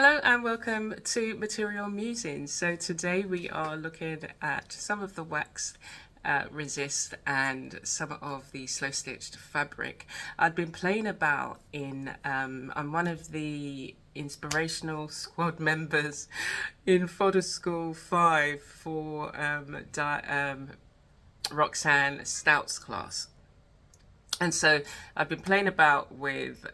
Hello and welcome to Material Musings. So today we are looking at some of the wax resist and some of the slow stitched fabric. I've been playing about in, I'm one of the inspirational squad members in Fodder School 5 for Roxanne Stout's class. And so I've been playing about with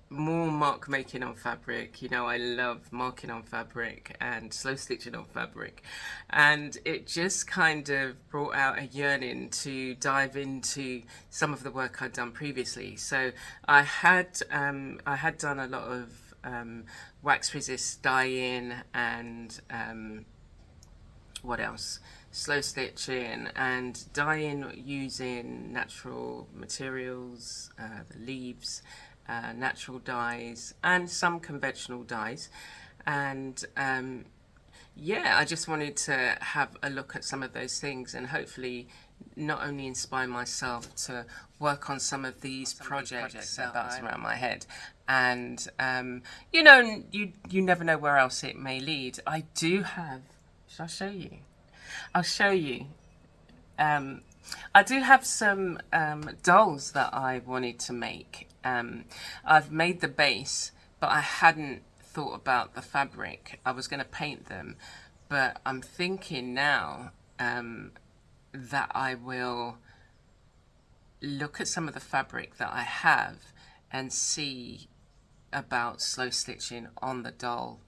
more mark making on fabric. You know, I love marking on fabric and slow stitching on fabric. And it just kind of brought out a yearning to dive into some of the work I'd done previously. So I had done a lot of wax resist dye-in and what else? Slow stitching and dyeing using natural materials, the leaves, natural dyes, and some conventional dyes. And yeah, I just wanted to have a look at some of those things and hopefully not only inspire myself to work on some of these projects that bounced around my head. And you know, you never know where else it may lead. I do have, shall I show you? I'll show you. I do have some dolls that I wanted to make. I've made the base, but I hadn't thought about the fabric. I was going to paint them, but I'm thinking now that I will look at some of the fabric that I have and see about slow stitching on the doll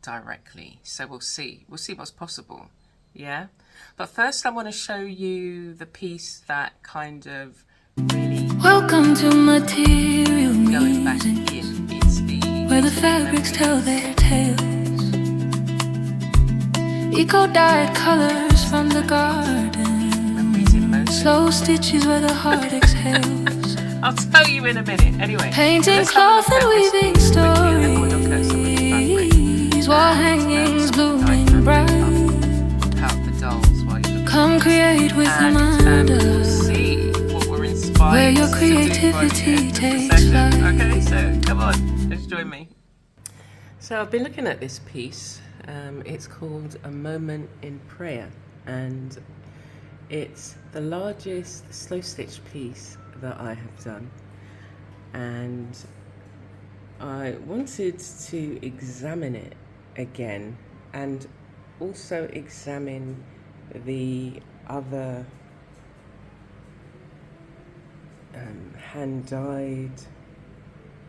directly. So we'll see what's possible. Yeah, but first I want to show you the piece that kind of really welcome to Material going back Musings, in. It's the where the fabrics tell their tales. Eco-dyed colors from the garden, slow stitches where the heart exhales. I'll tell you in a minute. Anyway, painting cloth and weaving stories, wall hangings blooming bright. Come create with the mind where your creativity takes flight. Okay, so come on, let's join me. So I've been looking at this piece. It's called A Moment in Prayer, and it's the largest slow stitch piece that I have done. And I wanted to examine it again and also examine the other hand-dyed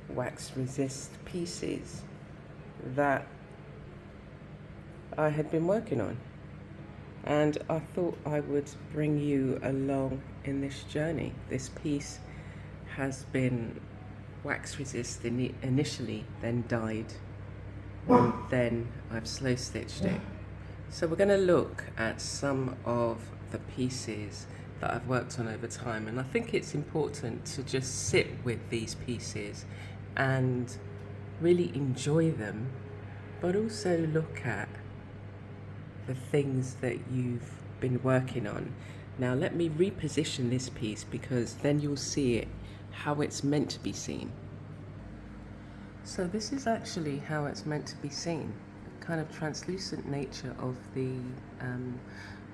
wax resist pieces that I had been working on, and I thought I would bring you along in this journey. This piece has been wax resist initially, then dyed, and then I've slow stitched it. So we're going to look at some of the pieces that I've worked on over time, and I think it's important to just sit with these pieces and really enjoy them, but also look at the things that you've been working on. Now let me reposition this piece, because then you'll see it how it's meant to be seen. So this is actually how it's meant to be seen. Kind of translucent nature of the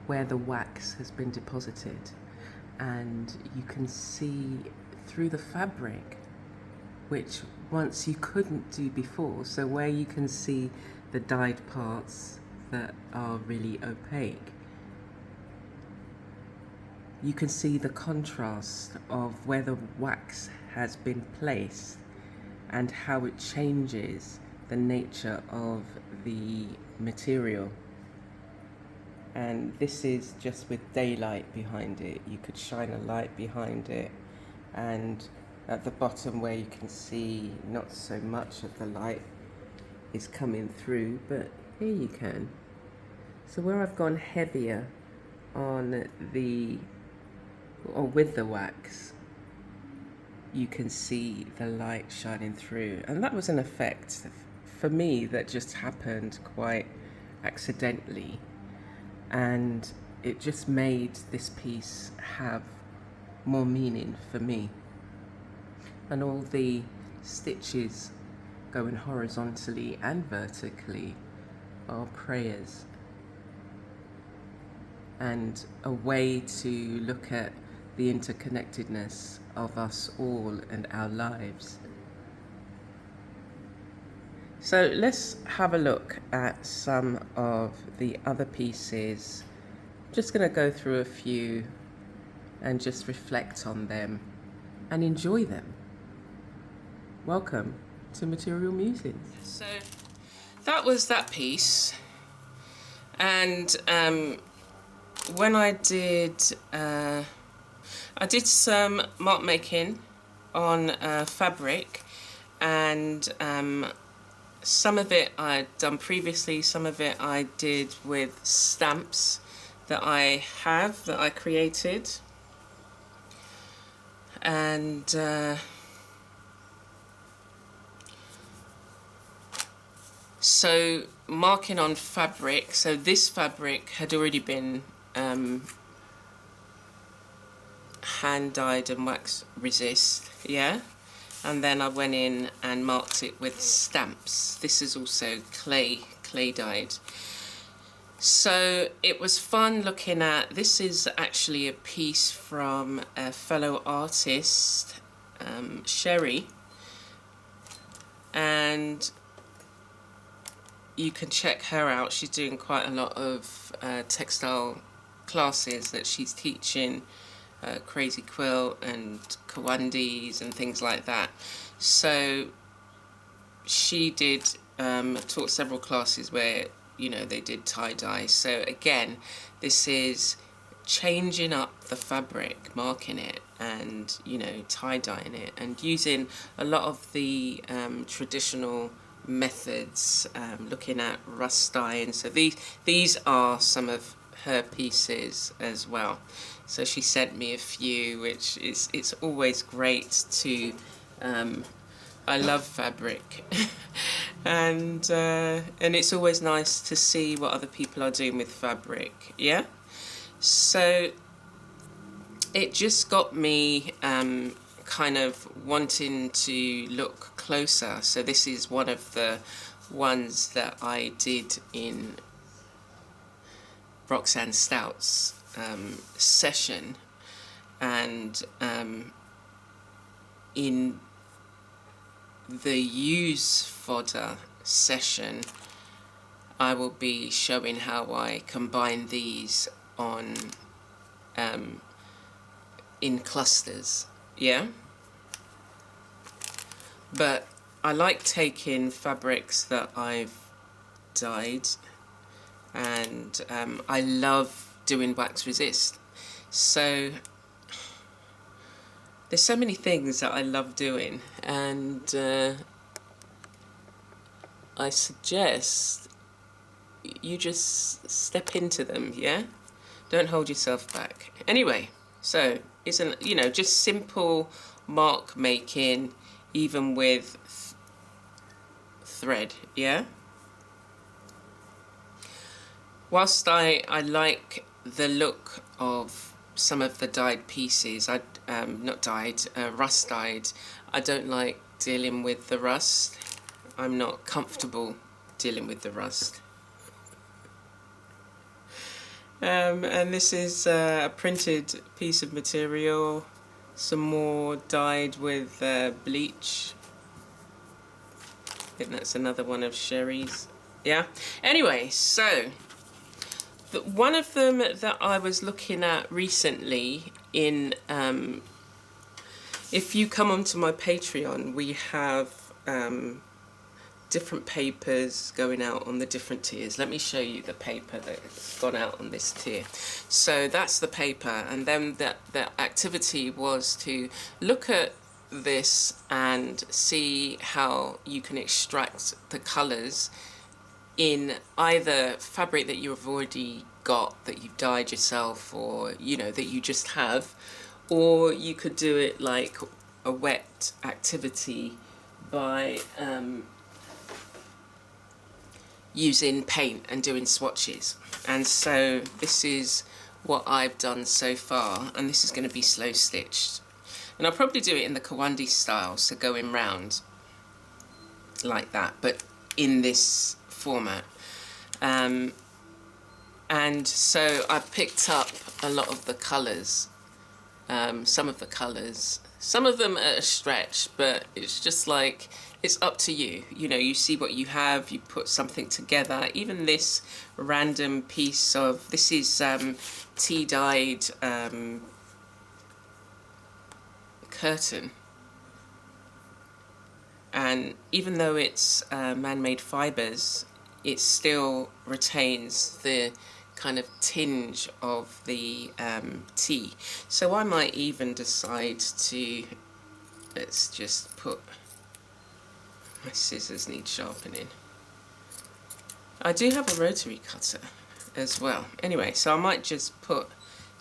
where the wax has been deposited, and you can see through the fabric, which once you couldn't do before. So where you can see the dyed parts that are really opaque, you can see the contrast of where the wax has been placed and how it changes the nature of the material. And this is just with daylight behind it. You could shine a light behind it, and at the bottom where you can see not so much of the light is coming through, but here you can. So where I've gone heavier on the, or with the wax, you can see the light shining through. And that was an effect for me that just happened quite accidentally, and it just made this piece have more meaning for me. And all the stitches going horizontally and vertically, are prayers, and a way to look at the interconnectedness of us all and our lives. So let's have a look at some of the other pieces. Just going to go through a few and just reflect on them and enjoy them. Welcome to Material Musings. So that was that piece, and when I did some mark making on fabric, and some of it I'd done previously, some of it I did with stamps that I created, and so marking on fabric, so this fabric had already been hand dyed and wax resist, yeah, and then I went in and marked it with stamps. This is also clay dyed. So it was fun looking at, this is actually a piece from a fellow artist, Sherry, and you can check her out. She's doing quite a lot of textile classes that she's teaching, crazy quilt and kawandis and things like that. So she did taught several classes where, you know, they did tie-dye. So again, this is changing up the fabric, marking it, and, you know, tie-dyeing it, and using a lot of the traditional methods, looking at rust dyeing. So these are some of her pieces as well. So she sent me a few, which is, it's always great to I love fabric and it's always nice to see what other people are doing with fabric, yeah. So it just got me kind of wanting to look closer. So this is one of the ones that I did in Roxanne Stout's session, and in the use fodder session I will be showing how I combine these on in clusters, yeah. But I like taking fabrics that I've dyed, and I love doing wax resist. So there's so many things that I love doing, and I suggest you just step into them, yeah? Don't hold yourself back. Anyway, so it's an, you know, just simple mark making, even with thread, yeah? Whilst I like the look of some of the dyed pieces, not dyed, rust dyed, I don't like dealing with the rust. I'm not comfortable dealing with the rust. And this is a printed piece of material, some more dyed with bleach. I think that's another one of Sherry's, yeah? Anyway, so one of them that I was looking at recently in, if you come onto my Patreon, we have different papers going out on the different tiers. Let me show you the paper that's gone out on this tier. So that's the paper, and then the activity was to look at this and see how you can extract the colours in either fabric that you've already got, that you've dyed yourself, or, you know, that you just have, or you could do it like a wet activity by using paint and doing swatches. And so this is what I've done so far, and this is going to be slow stitched, and I'll probably do it in the Kawandi style, so going round. like that, but in this format. And so I picked up a lot of the colours, some of the colours. Some of them are a stretch, but it's just like, it's up to you. You know, you see what you have, you put something together. Even this random piece of, this is tea-dyed curtain. And even though it's man-made fibres, it still retains the kind of tinge of the tea. So I might even decide to, let's just put, my scissors need sharpening. I do have a rotary cutter as well. Anyway, so I might just put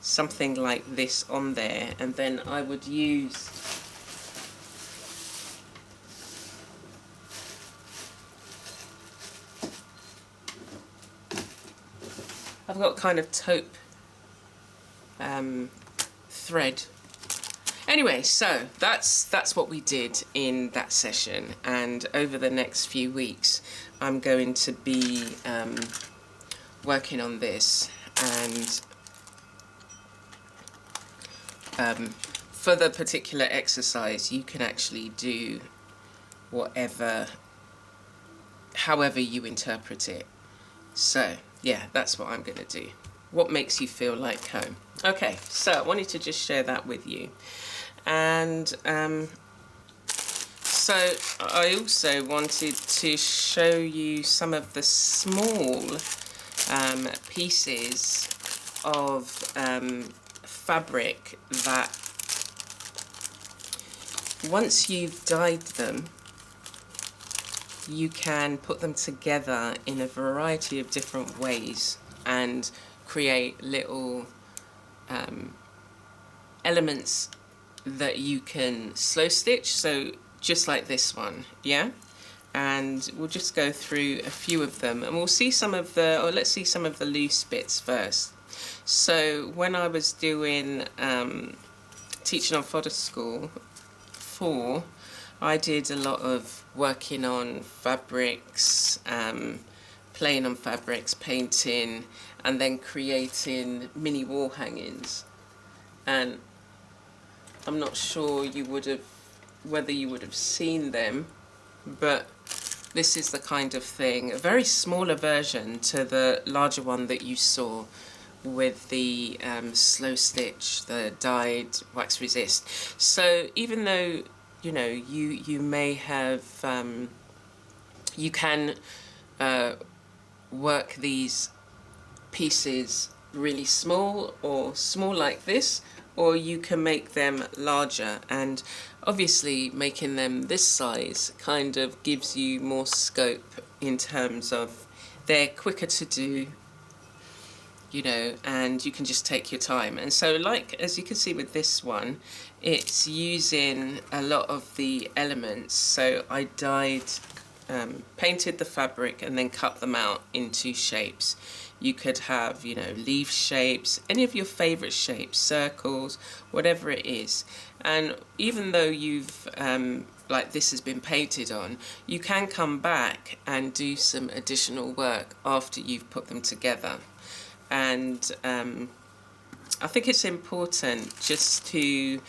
something like this on there, and then I would use I've got kind of taupe thread. Anyway, so that's what we did in that session, and over the next few weeks I'm going to be working on this, and for the particular exercise you can actually do however you interpret it. So yeah, that's what I'm going to do. What makes you feel like home? Okay, so I wanted to just share that with you. And so I also wanted to show you some of the small pieces of fabric that once you've dyed them, you can put them together in a variety of different ways and create little elements that you can slow stitch, so just like this one, yeah? And we'll just go through a few of them, and we'll see some of the, or let's see some of the loose bits first. So when I was doing teaching on Fodder School 4, I did a lot of working on fabrics, playing on fabrics, painting, and then creating mini wall hangings. And I'm not sure whether you would have seen them, but this is the kind of thing, a very smaller version to the larger one that you saw with the slow stitch, the dyed wax resist. So even though, you know, you may have, you can work these pieces really small, or small like this, or you can make them larger, and obviously making them this size kind of gives you more scope in terms of they're quicker to do, you know, and you can just take your time. And so, like, as you can see with this one, it's using a lot of the elements. So I dyed, painted the fabric and then cut them out into shapes. You could have, you know, leaf shapes, any of your favorite shapes, circles, whatever it is. And even though you've, like this has been painted on, you can come back and do some additional work after you've put them together. And I think it's important just to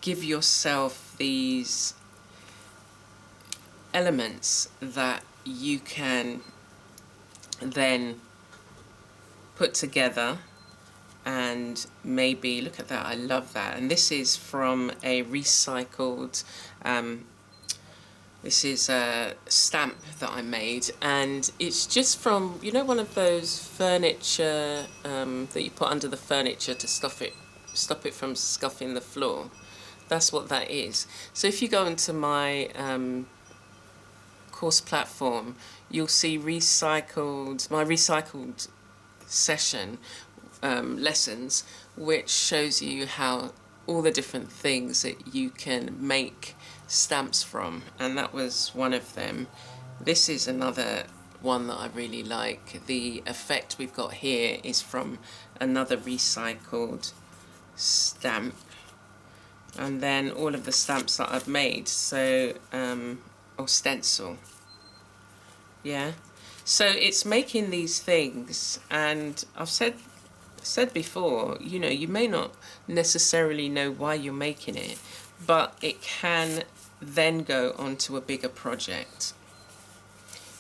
give yourself these elements that you can then put together, and maybe, look at that, I love that. And this is from a recycled, this is a stamp that I made, and it's just from, you know, one of those furniture that you put under the furniture to stop it from scuffing the floor. That's what that is. So if you go into my course platform, you'll see my recycled session lessons, which shows you how all the different things that you can make stamps from, and that was one of them. This is another one that I really like. The effect we've got here is from another recycled stamp, and then all of the stamps that I've made. So or stencil. Yeah, so it's making these things, and I've said before, you know, you may not necessarily know why you're making it, but it can then go on to a bigger project.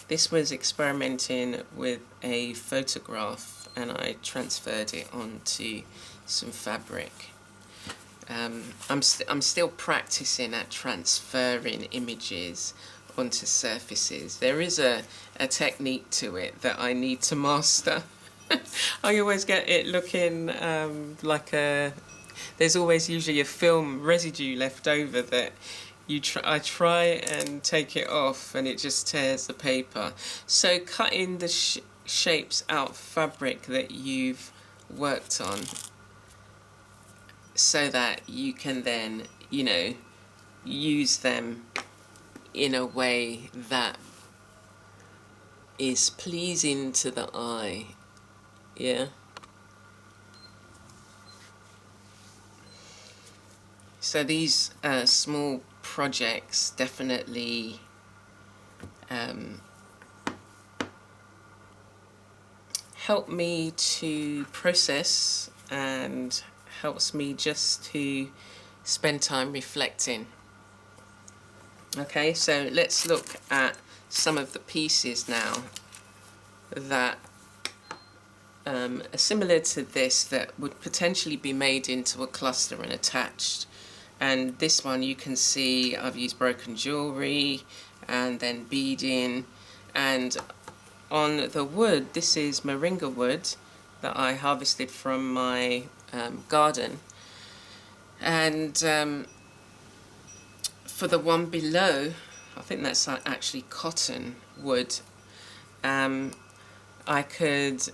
This was experimenting with a photograph, and I transferred it onto some fabric. I'm still practicing at transferring images onto surfaces. There is a technique to it that I need to master. I always get it looking like there's always usually a film residue left over that I try and take it off and it just tears the paper. So cutting the shapes out fabric that you've worked on, so that you can then, you know, use them in a way that is pleasing to the eye. Yeah. So these small projects definitely help me to process, and helps me just to spend time reflecting. Okay, so let's look at some of the pieces now that are similar to this, that would potentially be made into a cluster and attached. And this one, you can see I've used broken jewellery and then beading. And on the wood, this is Moringa wood that I harvested from my garden. And for the one below, I think that's actually cotton wood, I could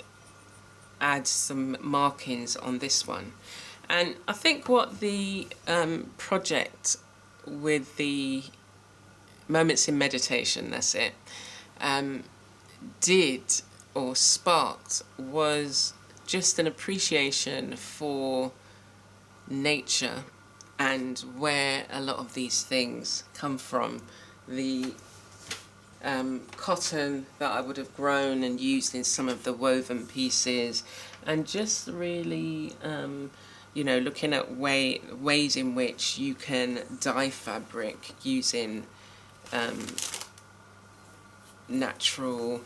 add some markings on this one. And I think what the project with the Moments in Meditation, that's it, did or sparked was just an appreciation for nature and where a lot of these things come from. The cotton that I would have grown and used in some of the woven pieces, and just really you know, looking at ways in which you can dye fabric using natural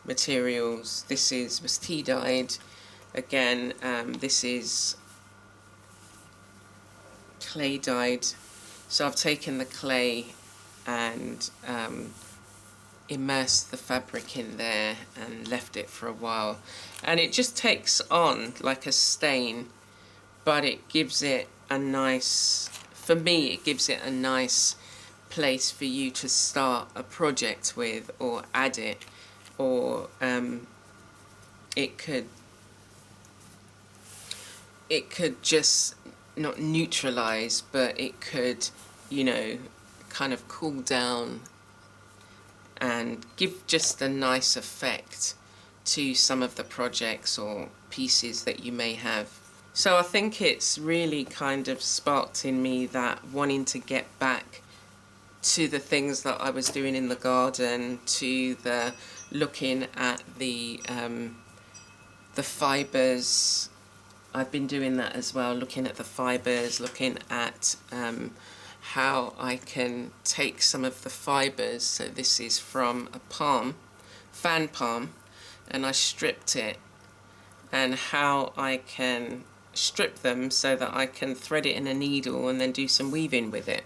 materials. This was tea dyed. Again, this is clay dyed. So I've taken the clay and immersed the fabric in there and left it for a while, and it just takes on like a stain, but it gives it a nice, for me it gives it a nice place for you to start a project with, or add it, or it could just not neutralize, but it could, you know, kind of cool down and give just a nice effect to some of the projects or pieces that you may have. So I think it's really kind of sparked in me that wanting to get back to the things that I was doing in the garden, to the looking at the fibres. I've been doing that as well, looking at the fibres, looking at how I can take some of the fibres. So this is from a fan palm, and I stripped it, and how I can strip them so that I can thread it in a needle and then do some weaving with it.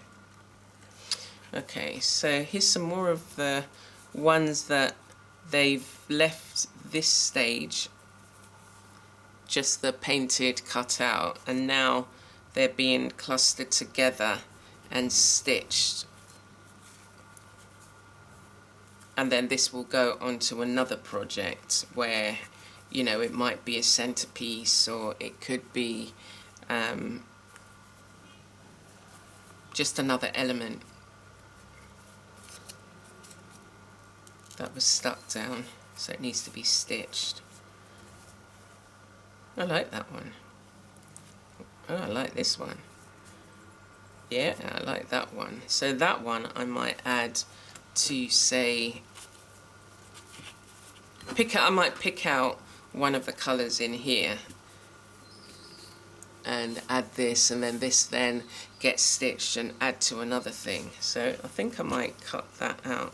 Okay, so here's some more of the ones that they've left this stage, just the painted cut out, and now they're being clustered together and stitched. And then this will go on to another project where, you know, it might be a centerpiece, or it could be just another element that was stuck down, so it needs to be stitched. I like that one. Oh, I like this one. Yeah, I like that one. So that one I might add to, say, I might pick out one of the colours in here and add this, and then this then gets stitched and add to another thing. So I think I might cut that out.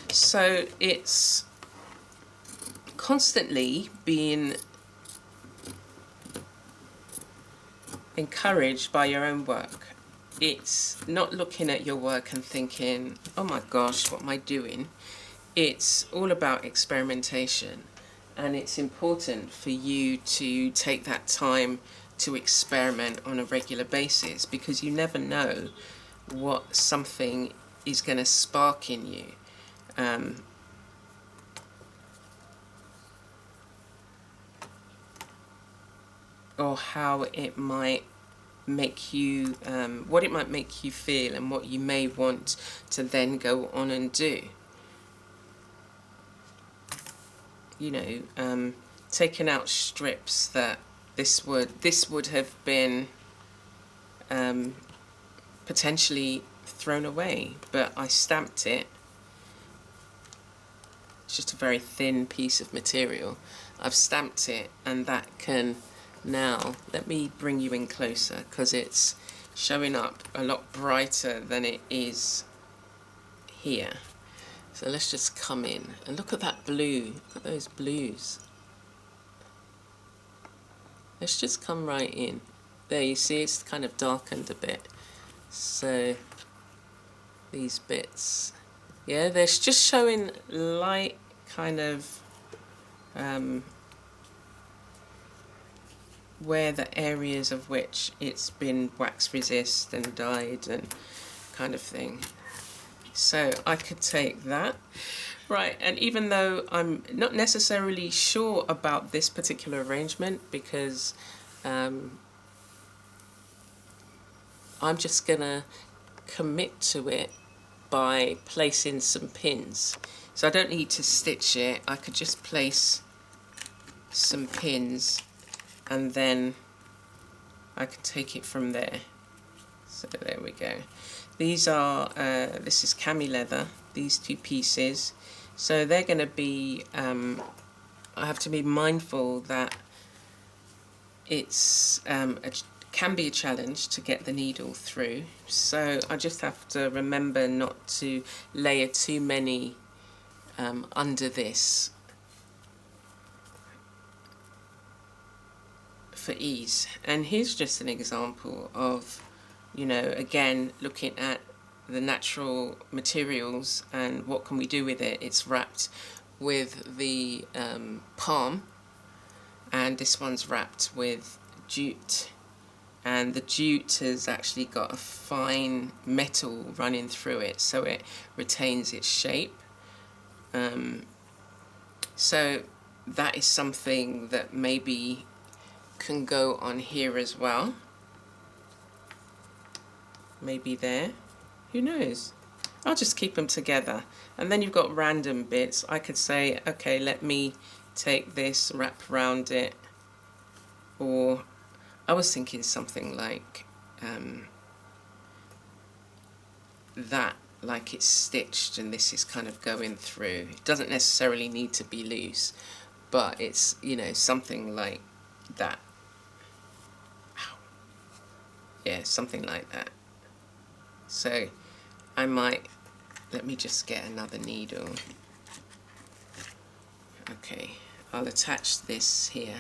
So it's constantly being encouraged by your own work. It's not looking at your work and thinking, oh my gosh, what am I doing? It's all about experimentation, and it's important for you to take that time to experiment on a regular basis, because you never know what something is going to spark in you. Or how it might make you, what it might make you feel, and what you may want to then go on and do. You know, taking out strips that this would have been potentially thrown away, but I stamped it. It's just a very thin piece of material. I've stamped it, and that can now, let me bring you in closer because it's showing up a lot brighter than it is here. So let's just come in and look at that blue. Look at those blues. Let's just come right in. There, you see it's kind of darkened a bit. So these bits, yeah, they're just showing light kind of where the areas of which it's been wax resist and dyed and kind of thing. So I could take that. Right, and even though I'm not necessarily sure about this particular arrangement, because I'm just gonna commit to it by placing some pins. So I don't need to stitch it, I could just place some pins and then I can take it from there. So there we go. These are, this is cami leather, these two pieces. So they're going to be, I have to be mindful that it's can be a challenge to get the needle through. So I just have to remember not to layer too many under this for ease. And here's just an example of, you know, again, looking at the natural materials and what can we do with it. It's wrapped with the palm, and this one's wrapped with jute, and the jute has actually got a fine metal running through it so it retains its shape. So that is something that maybe can go on here as well, maybe there, who knows. I'll just keep them together, and then you've got random bits. I could say, okay, let me take this, wrap around it, or I was thinking something like that, like it's stitched and this is kind of going through. It doesn't necessarily need to be loose, but it's, you know, something like that. Yeah, something like that. So I might, let me just get another needle. Okay, I'll attach this here.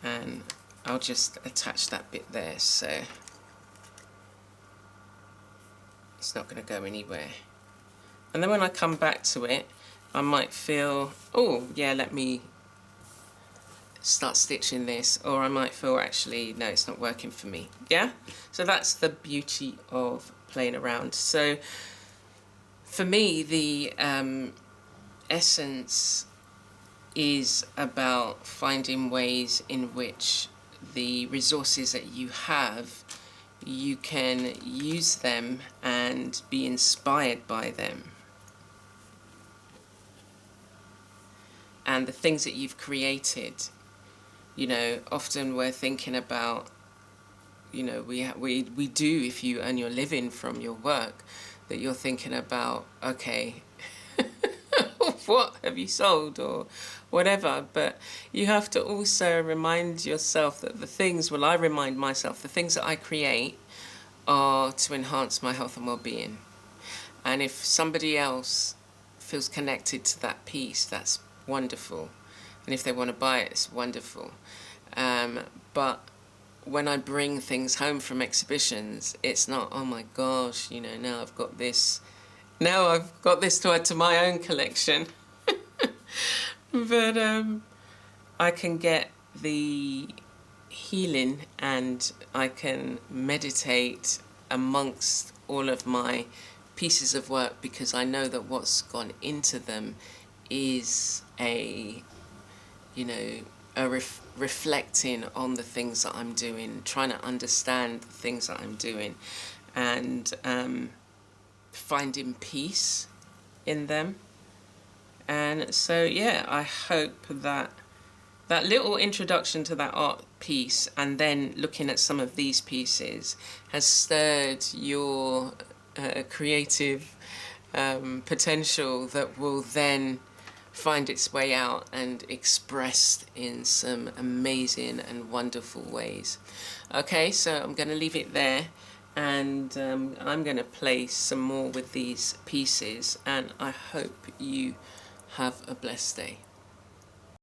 And I'll just attach that bit there, so it's not going to go anywhere. And then when I come back to it, I might feel, oh yeah, let me start stitching this, or I might feel, actually no, it's not working for me. Yeah, so that's the beauty of playing around. So for me, the essence is about finding ways in which the resources that you have, you can use them and be inspired by them. And the things that you've created, You know, often we're thinking about, you know, we do, if you earn your living from your work, that you're thinking about, okay, what have you sold or whatever. But you have to also remind yourself that the things, well, I remind myself, the things that I create are to enhance my health and well-being. And if somebody else feels connected to that piece, that's wonderful. And if they want to buy it, it's wonderful. But when I bring things home from exhibitions, it's not, oh my gosh, you know, now I've got this to add to my own collection. But I can get the healing, and I can meditate amongst all of my pieces of work, because I know that what's gone into them is a, you know, a reflecting on the things that I'm doing, trying to understand the things that I'm doing, and finding peace in them. And so, yeah, I hope that that little introduction to that art piece, and then looking at some of these pieces, has stirred your creative potential, that will then find its way out and expressed in some amazing and wonderful ways. Okay, so I'm going to leave it there, and I'm going to play some more with these pieces, and I hope you have a blessed day.